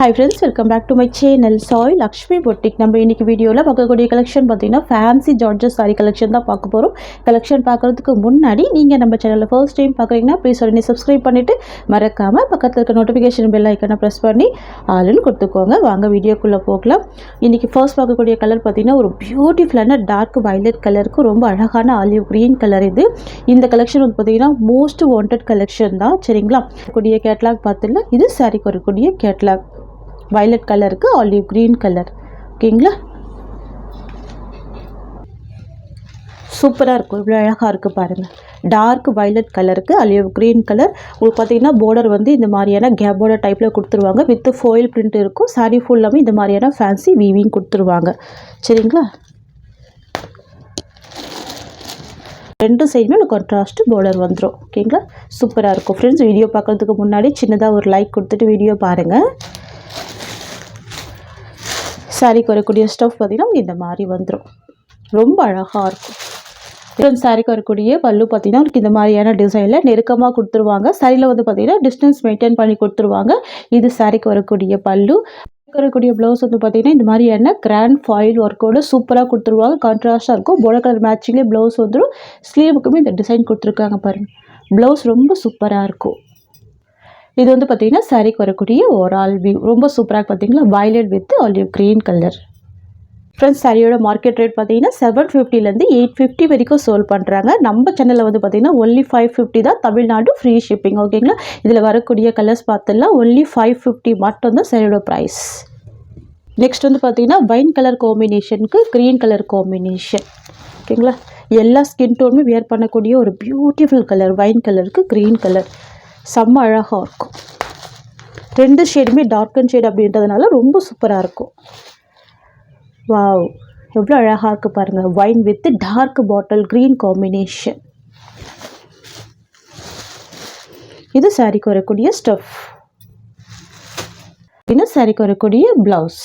Hi friends, welcome back to my channel Soy Lakshmi Boutique. நம்ம இன்னைக்கு வீடியோல பார்க்கக்கூடிய கலெக்ஷன் பார்த்தீங்கன்னா ஃபேன்சி ஜார்ஜஸ் saree கலெக்ஷன் தான் பார்க்க போறோம். கலெக்ஷன் பார்க்கிறதுக்கு முன்னாடி நீங்க நம்ம சேனலை ஃபர்ஸ்ட் டைம் பார்க்குறீங்கன்னா ப்ளீஸ் உடனே சப்ஸ்கிரைப் பண்ணிட்டு மறக்காம பக்கத்துல இருக்க நோட்டிஃபிகேஷன் பெல் ஐகானை பிரஸ் பண்ணி ஆல்னு கொடுத்துக்கோங்க. வாங்க வீடியோக்குள்ள போகலாம். இன்னைக்கு ஃபர்ஸ்ட் பார்க்கக்கூடிய கலர் பார்த்தீங்கன்னா ஒரு பியூட்டிஃபுல்லான டார்க் வயலட் கலருக்கு ரொம்ப அழகான ஆலிவ் கிரீன் கலர் இது. இந்த கலெக்ஷன் வந்து பார்த்தீங்கன்னா மோஸ்ட் வாண்டட் கலெக்ஷன் தான். சரிங்களா? கூடிய கேட்லாக் பார்த்துல இது saree வரக்கூடிய கேட்லாக் violet கலருக்கு ஆலிவ் கிரீன் கலர். ஓகேங்களா? சூப்பராக இருக்கும். இவ்வளோ அழகாக இருக்குது பாருங்கள். டார்க் வயலட் கலருக்கு ஆலிவ் கிரீன் கலர். உங்களுக்கு பார்த்தீங்கன்னா பார்டர் வந்து இந்த மாதிரியான கேப் பார்டர் டைப்பில் கொடுத்துருவாங்க. வித் ஃபோயில் பிரிண்ட் இருக்கும். சாரீ ஃபுல்லாமே இந்த மாதிரியான ஃபேன்சி வீவிங் கொடுத்துருவாங்க. சரிங்களா? ரெண்டு சைடுமே ஒரு கான்ட்ராஸ்ட் பார்டர் வந்துடும். ஓகேங்களா? சூப்பராக இருக்கும். ஃப்ரெண்ட்ஸ், வீடியோ பார்க்குறதுக்கு முன்னாடி சின்னதாக ஒரு லைக் கொடுத்துட்டு வீடியோ பாருங்கள். சாரிக்கு வரக்கூடிய ஸ்டஃப் பார்த்திங்கன்னா இந்த மாதிரி வந்துடும். ரொம்ப அழகாக இருக்கும். சாரிக்கு வரக்கூடிய பல்லு பார்த்திங்கன்னா உங்களுக்கு இந்த மாதிரியான டிசைனில் நெருக்கமாக கொடுத்துருவாங்க. சாரியில் வந்து பார்த்திங்கன்னா டிஸ்டன்ஸ் மெயின்டைன் பண்ணி கொடுத்துருவாங்க. இது சாரிக்கு வரக்கூடிய பல்லு. வரக்கூடிய ப்ளவுஸ் வந்து பார்த்திங்கன்னா இந்த மாதிரியான கிராண்ட் ஃபாயில் ஒர்க்கோடு சூப்பராக கொடுத்துருவாங்க. கான்ட்ராஸ்டாக இருக்கும். போர்டர் கலர் மேட்சிங்லேயே ப்ளவுஸ் வந்துடும். ஸ்லீவுக்குமே இந்த டிசைன் கொடுத்துருக்காங்க பாருங்கள். ப்ளவுஸ் ரொம்ப சூப்பராக இருக்கும். இது வந்து பார்த்தீங்கன்னா சாரிக்கு வரக்கூடிய ஓவரால் வியூ ரொம்ப சூப்பராக பார்த்தீங்களா? Violet with olive green colour. Friends, சாரியோட மார்க்கெட் ரேட் பார்த்தீங்கன்னா 750லேருந்து 850 வரைக்கும் சோல் பண்ணுறாங்க. நம்ம சேனலில் வந்து பார்த்தீங்கன்னா ஒன்லி 550 தான். Tamil Nadu free shipping. ஓகேங்களா? இதில் வரக்கூடிய கலர்ஸ் பார்த்துலாம் ஒன்லி 550 மட்டும்தான் சாரியோட ப்ரைஸ். நெக்ஸ்ட் வந்து பார்த்தீங்கன்னா வைன் கலர் காம்பினேஷனுக்கு க்ரீன் கலர் காம்பினேஷன். ஓகேங்களா? எல்லா ஸ்கின் டோனுமே வியர் பண்ணக்கூடிய ஒரு பியூட்டிஃபுல் கலர். வைன் கலருக்கு க்ரீன் கலர் செம்ம அழகாக இருக்கும். ரெண்டு ஷேடுமே டார்க் அண்ட் ஷேட் அப்படின்றதுனால ரொம்ப சூப்பராக இருக்கும். வாவ், எவ்வளோ அழகாக இருக்குது பாருங்கள். Wine with dark bottle green combination. இது சாரிக்கு வரக்கூடிய ஸ்டஃப். இன்னும் சாரிக்கு வரக்கூடிய ப்ளவுஸ்.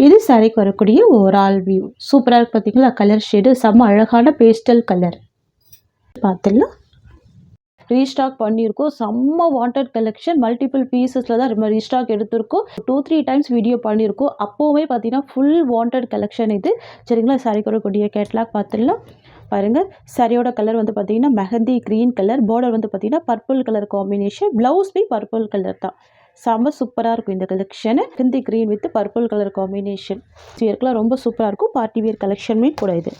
இது சாரிக்கு வரக்கூடிய ஓவரால் வியூ. சூப்பராக இருக்குது பார்த்தீங்களா? கலர் ஷேடு செம்ம அழகான பேஸ்டல் கலர். பார்த்துலாம் ரீஸ்டாக் பண்ணியிருக்கோம். செம்ம வாண்டட் கலெக்ஷன். மல்டிபிள் பீசஸில் தான் நம்ம ரீஸ்டாக் எடுத்திருக்கோம். 2-3 டைம்ஸ் வீடியோ பண்ணியிருக்கோம். அப்போவுமே பார்த்தீங்கன்னா ஃபுல் வாண்டட் கலெக்ஷன் இது. சரிங்களா? சாரிக்கு வரக்கூடிய கேட்லாக் பார்த்துடலாம் பாருங்கள். சாரியோட கலர் வந்து பார்த்தீங்கன்னா மெஹந்தி க்ரீன் கலர். பார்டர் வந்து பார்த்தீங்கன்னா பர்பிள் கலர் காம்பினேஷன். ப்ளவுஸ்மே பர்பிள் கலர் தான். செம்ம சூப்பராக இருக்கும் இந்த collection. Mehndi green with purple colour combination. வியர்க்கெலாம் ரொம்ப சூப்பராக இருக்கும். பார்ட்டி வியர் கலெக்ஷனுமே கூட இது.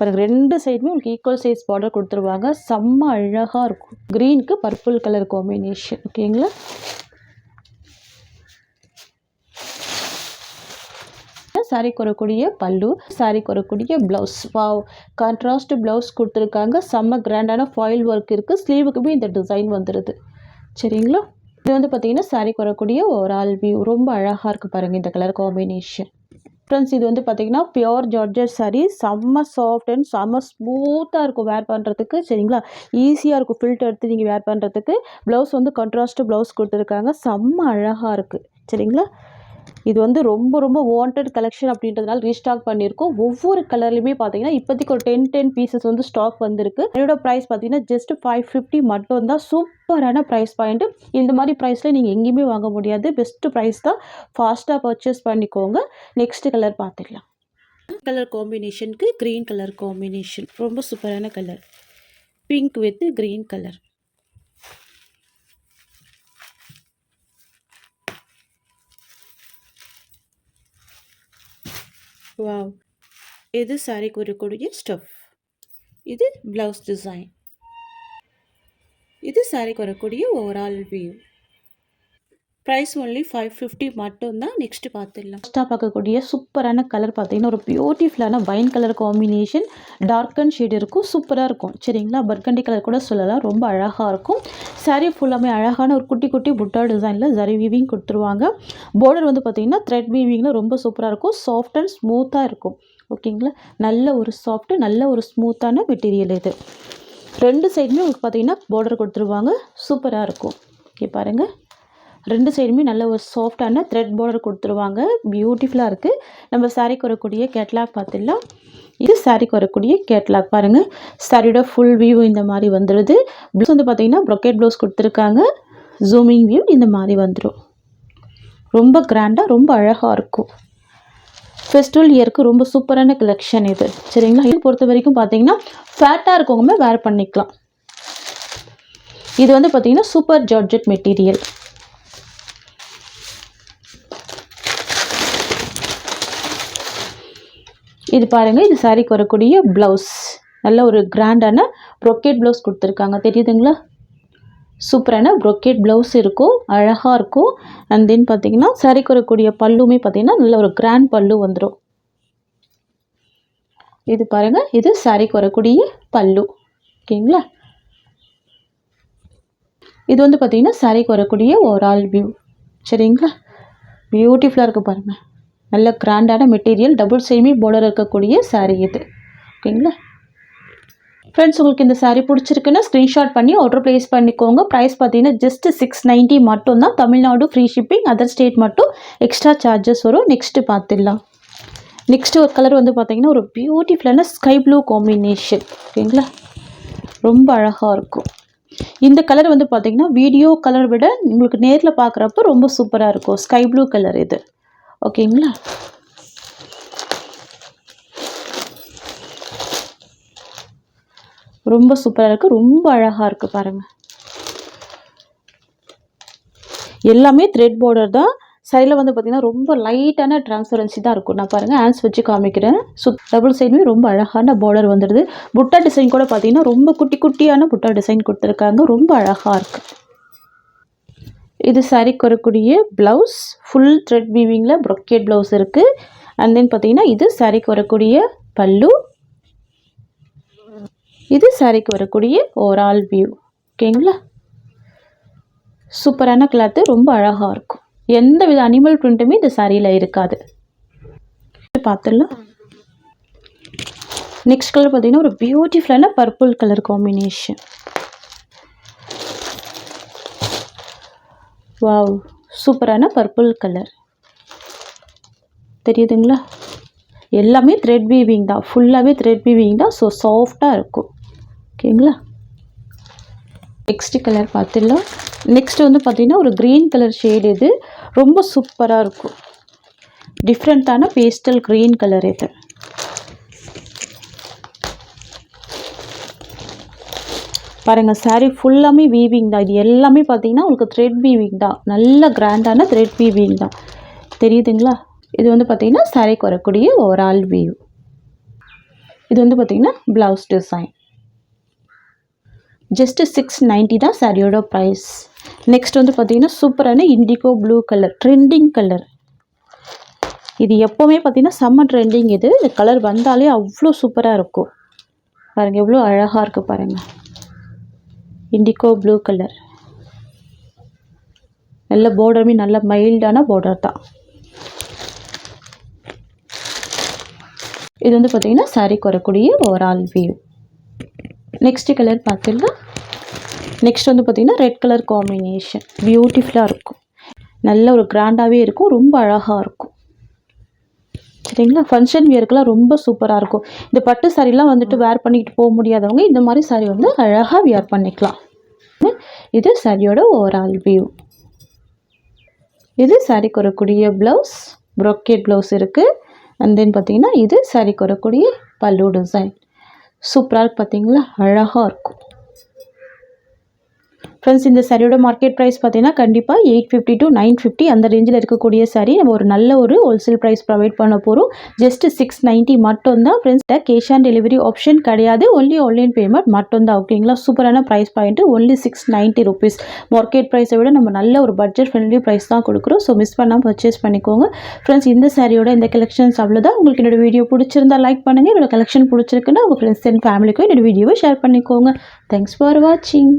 பாருங்கள், ரெண்டு சைடுமே உங்களுக்கு ஈக்குவல் சைஸ் பார்டர் கொடுத்துருவாங்க. செம்ம அழகாக இருக்கும். க்ரீனுக்கு பர்பிள் கலர் காம்பினேஷன். ஓகேங்களா? சாரிக்கு வரக்கூடிய பல்லு, சாரிக்கு வரக்கூடிய ப்ளவுஸ். வாவ், கான்ட்ராஸ்ட் ப்ளவுஸ் கொடுத்துருக்காங்க. செம்ம கிராண்டான ஃபாயில் ஒர்க் இருக்குது. ஸ்லீவுக்குமே இந்த டிசைன் வந்துடுது. சரிங்களா? இது வந்து பார்த்தீங்கன்னா சாரிக்கு வரக்கூடிய ஓவரால் வியூ. ரொம்ப அழகாக இருக்குது பாருங்கள் இந்த கலர் காம்பினேஷன். ஃப்ரெண்ட்ஸ், இது வந்து பார்த்தீங்கன்னா பியோர் ஜார்ஜெட் சாரீ. செம்ம சாஃப்ட் அண்ட் செம்ம ஸ்மூத்தாக இருக்கும் வேர் பண்ணுறதுக்கு. சரிங்களா? ஈஸியாக இருக்கும் ஃபில்டர் எடுத்து நீங்கள் வேர் பண்ணுறதுக்கு. ப்ளவுஸ் வந்து கான்ட்ராஸ்ட் ப்ளவுஸ் கொடுத்துருக்காங்க. செம்ம அழகாக இருக்குது. சரிங்களா? இது வந்து ரொம்ப ரொம்ப வாண்டட் கலெக்ஷன் அப்படின்றதுனால ரீஸ்டாக் பண்ணியிருக்கோம். ஒவ்வொரு கலர்லையுமே பார்த்தீங்கன்னா இப்போதைக்கு ஒரு 10 பீசஸ் வந்து ஸ்டாக் வந்திருக்கு. என்னோட ப்ரைஸ் பார்த்தீங்கன்னா ஜஸ்ட் 550 மட்டும்தான். சூப்பரான ப்ரைஸ் பாயிண்ட்டு. இந்த மாதிரி ப்ரைஸில் நீங்கள் எங்கேயுமே வாங்க முடியாது. பெஸ்ட்டு ப்ரைஸ் தான். ஃபாஸ்ட்டாக பர்ச்சேஸ் பண்ணிக்கோங்க. நெக்ஸ்ட் கலர் பார்த்துக்கலாம். கலர் காம்பினேஷனுக்கு க்ரீன் கலர் காம்பினேஷன். ரொம்ப சூப்பரான colour. Pink with green colour. Wow, இது சாரிக்கு வரக்கூடிய ஸ்டஃப். இது ப்ளவுஸ் டிசைன். இது சாரிக்கு வரக்கூடிய ஓவரால் வியூ. ப்ரைஸ் ஒன்லி 550 மட்டும்தான். நெக்ஸ்ட் பார்த்துடலாம். ஃபஸ்ட்டாக பார்க்கக்கூடிய சூப்பரான கலர் பார்த்தீங்கன்னா ஒரு பியூட்டிஃபுல்லான wine colour combination. Dark and shade இருக்கும். சூப்பராக இருக்கும். சரிங்களா? பர்கண்டி கலர் கூட சொல்லலாம். ரொம்ப அழகாக இருக்கும். சாரீ ஃபுல்லாமே அழகான ஒரு குட்டி குட்டி புட்டா டிசைனில் ஜரி வீவிங் கொடுத்துருவாங்க. பார்டர் வந்து பார்த்தீங்கன்னா த்ரெட் வீவிங்கில் ரொம்ப சூப்பராக இருக்கும். சாஃப்ட் அண்ட் ஸ்மூத்தாக இருக்கும். ஓகேங்களா? நல்ல ஒரு சாஃப்ட், நல்ல ஒரு ஸ்மூத்தான மெட்டீரியல் இது. ரெண்டு சைடுமே உங்களுக்கு பார்த்தீங்கன்னா பார்டர் கொடுத்துருவாங்க. சூப்பராக இருக்கும். ஓகே பாருங்கள், ரெண்டு சைடுமே நல்ல ஒரு சாஃப்டான த்ரெட் பார்டர் கொடுத்துருவாங்க. பியூட்டிஃபுல்லாக இருக்குது. நம்ம சாரிக்கு வரக்கூடிய கேட்லாக் பார்த்துடலாம். இது சாரிக்கு வரக்கூடிய கேட்லாக் பாருங்கள். சாரியோட ஃபுல் வியூ இந்த மாதிரி வந்துடுது. ப்ளவுஸ் வந்து பார்த்தீங்கன்னா ப்ரொக்கேட் ப்ளவுஸ் கொடுத்துருக்காங்க. ஜூமிங் வியூ இந்த மாதிரி வந்துடும். ரொம்ப கிராண்டாக ரொம்ப அழகாக இருக்கும். ஃபெஸ்டிவல் இயருக்கு ரொம்ப சூப்பரான கலெக்ஷன் இது. சரிங்களா? இது பொறுத்த வரைக்கும் பார்த்தீங்கன்னா ஃபேட்டாக இருக்கவங்க வேர் பண்ணிக்கலாம். இது வந்து பார்த்தீங்கன்னா சூப்பர் ஜார்ஜெட் மெட்டீரியல். இது பாருங்கள். இது சாரிக்கு வரக்கூடிய ப்ளவுஸ். நல்ல ஒரு கிராண்டான ப்ரொக்கேட் ப்ளவுஸ் கொடுத்துருக்காங்க. தெரியுதுங்களா? சூப்பரான ப்ரொக்கேட் ப்ளவுஸ் இருக்கும். அழகாக இருக்கும். அண்ட் தென் பார்த்தீங்கன்னா சாரிக்கு வரக்கூடிய பல்லுமே பார்த்தீங்கன்னா நல்ல ஒரு கிராண்ட் பல்லு வந்துடும். இது பாருங்கள். இது சாரிக்கு வரக்கூடிய பல்லு. ஓகேங்களா? இது வந்து பார்த்தீங்கன்னா சாரிக்கு வரக்கூடிய ஓவரால் வியூ. சரிங்களா? பியூட்டிஃபுல்லாக இருக்குது பாருங்கள். நல்ல கிராண்டான மெட்டீரியல். டபுள் சேமி பார்டர் இருக்கக்கூடிய சாரீ இது. ஓகேங்களா? ஃப்ரெண்ட்ஸ், உங்களுக்கு இந்த சாரீ பிடிச்சிருக்குன்னா ஸ்க்ரீன்ஷாட் பண்ணி ஆர்டர் ப்ளேஸ் பண்ணிக்கோங்க. ப்ரைஸ் பார்த்தீங்கன்னா ஜஸ்ட் 690 மட்டும்தான். Tamil Nadu free shipping. Other state மட்டும் எக்ஸ்ட்ரா சார்ஜஸ் வரும். நெக்ஸ்ட்டு பார்த்துடலாம். நெக்ஸ்ட்டு ஒரு கலர் வந்து பார்த்தீங்கன்னா ஒரு பியூட்டிஃபுல்லான ஸ்கை ப்ளூ காம்பினேஷன். ஓகேங்களா? ரொம்ப அழகாக இருக்கும். இந்த கலர் வந்து பார்த்தீங்கன்னா வீடியோ கலர் விட உங்களுக்கு நேரில் பார்க்குறப்ப ரொம்ப சூப்பராக இருக்கும். ஸ்கை ப்ளூ கலர் இது. ஓகேங்களா? ரொம்ப சூப்பராக இருக்குது. ரொம்ப அழகாக இருக்குது பாருங்கள். எல்லாமே த்ரெட் பார்டர் தான். சைடில் வந்து பார்த்திங்கன்னா ரொம்ப லைட்டான டிரான்ஸ்பரன்சி தான் இருக்கும். நான் பாருங்கள் ஹேண்ட்ஸ் வச்சு காமிக்கிறேன். டபுள் சைடுமே ரொம்ப அழகான பார்டர் வந்துடுது. புட்டா டிசைன் கூட பார்த்திங்கன்னா ரொம்ப குட்டி குட்டியான புட்டா டிசைன் கொடுத்துருக்காங்க. ரொம்ப அழகாக இருக்குது. இது சாரிக்கு வரக்கூடிய ப்ளவுஸ். ஃபுல் த்ரெட் வீவிங்கில் ப்ரொக்கேட் ப்ளவுஸ் இருக்குது. அண்ட் தென் பார்த்திங்கன்னா இது சாரிக்கு வரக்கூடிய பல்லு. இது சாரிக்கு வரக்கூடிய ஓவரால் வியூ. ஓகேங்களா? சூப்பரான கிளாத்து. ரொம்ப அழகாக இருக்கும். எந்த வித அனிமல் பிரிண்ட்டுமே இந்த சாரியில் இருக்காது. பார்த்துடலாம். நெக்ஸ்ட் கலர் பார்த்திங்கன்னா ஒரு பியூட்டிஃபுல்லான பர்பிள் கலர் காம்பினேஷன். வாவ், சூப்பரான பர்பிள் கலர். தெரியுதுங்களா? எல்லாமே த்ரெட் வீவிங் தான். ஃபுல்லாகவே த்ரெட் வீவிங் தான். ஸோ சாஃப்டாக இருக்கும். ஓகேங்களா? நெக்ஸ்ட் கலர் பார்த்துடலாம். நெக்ஸ்ட் வந்து பார்த்திங்கன்னா ஒரு க்ரீன் கலர் ஷேடு. இது ரொம்ப சூப்பராக இருக்கும். டிஃப்ரெண்ட்டான பேஸ்டல் க்ரீன் கலர் இது. பாருங்கள், சாரீ ஃபுல்லாமே வீவிங் தான். இது எல்லாமே பார்த்திங்கன்னா உங்களுக்கு த்ரெட் வீவிங் தான். நல்ல கிராண்டான த்ரெட் வீவிங் தான். தெரியுதுங்களா? இது வந்து பார்த்திங்கன்னா சாரீக்கு வரக்கூடிய ஓவரால் வியூ. இது வந்து பார்த்திங்கன்னா ப்ளவுஸ் டிசைன். ஜஸ்ட்டு 690 தான் சாரியோட ப்ரைஸ். நெக்ஸ்ட் வந்து பார்த்திங்கன்னா சூப்பரான indigo blue colour. Trending colour. இது எப்போவுமே பார்த்திங்கன்னா செம்ம ட்ரெண்டிங். இது இந்த கலர் வந்தாலே அவ்வளோ சூப்பராக இருக்கும். பாருங்கள் எவ்வளோ அழகாக இருக்குது பாருங்கள். Indigo blue colour. நல்ல பார்டருமே நல்ல மைல்டான பார்டர் தான். இது வந்து பார்த்திங்கன்னா சாரிக்கு வரக்கூடிய ஓவரால் வியூ. நெக்ஸ்ட் கலர் பார்த்துடலாம். நெக்ஸ்ட் வந்து பார்த்திங்கன்னா ரெட் கலர் காம்பினேஷன். பியூட்டிஃபுல்லாக இருக்கும். நல்ல ஒரு கிராண்டாகவே இருக்கும். ரொம்ப அழகாக இருக்கும். சரிங்களா? ஃபங்க்ஷன் வியருக்குலாம் ரொம்ப சூப்பராக இருக்கும். இந்த பட்டு சாரீலாம் வந்துட்டு வேர் பண்ணிக்கிட்டு போக முடியாதவங்க இந்த மாதிரி சாரீ வந்து அழகாக வியர் பண்ணிக்கலாம். இது சாரியோட ஓவரால் வியூ. இது சாரிக்கு வரக்கூடிய ப்ளவுஸ். ப்ரொக்கேட் ப்ளவுஸ் இருக்குது. அண்ட் தென் பார்த்திங்கன்னா இது சாரிக்கு வரக்கூடிய பல்லு டிசைன். சூப்பராக இருக்குது. பார்த்தீங்களா? அழகாக இருக்கும். ஃப்ரெண்ட்ஸ், இந்த சாரியோட மார்க்கெட் ப்ரைஸ் பார்த்தீங்கன்னா கண்டிப்பாக 850 to 950 அந்த ரேஞ்சில் இருக்கக்கூடிய சாரீ நம்ம ஒரு நல்ல ஒரு ஹோல்சேல் ப்ரைஸ் ப்ரொவைட் பண்ண போகிறோம். ஜஸ்ட்டு 690 மட்டும்தான். Friends, cash on delivery option கிடையாது. ஒன்லி ஆன்லைன் பேமெண்ட் மட்டும்தான். ஓகேங்களா? சூப்பரான price point. Only 690 rupees. Market ப்ரைஸை விட நம்ம நல்ல ஒரு பட்ஜெட் ஃப்ரெண்ட்லி ப்ரைஸ் தான் கொடுக்குறோம். ஸோ மிஸ் பண்ணாமல் பர்ச்சேஸ் பண்ணிக்கோங்க. ஃப்ரெண்ட்ஸ், இந்த சாரியோட இந்த கலெக்ஷன்ஸ் அவ்வளோதான். உங்களுக்கு என்னோட வீடியோ பிடிச்சிருந்தா லைக் பண்ணுங்கள். என்னோட கலெக்ஷன் பிடிச்சிருக்குன்னா உங்கள் ஃப்ரெண்ட்ஸ் அண்ட் ஃபேமிலிக்கும் என்னோட வீடியோவை ஷேர் பண்ணிக்கோங்க. தேங்க்ஸ் ஃபார் வாட்சிங்.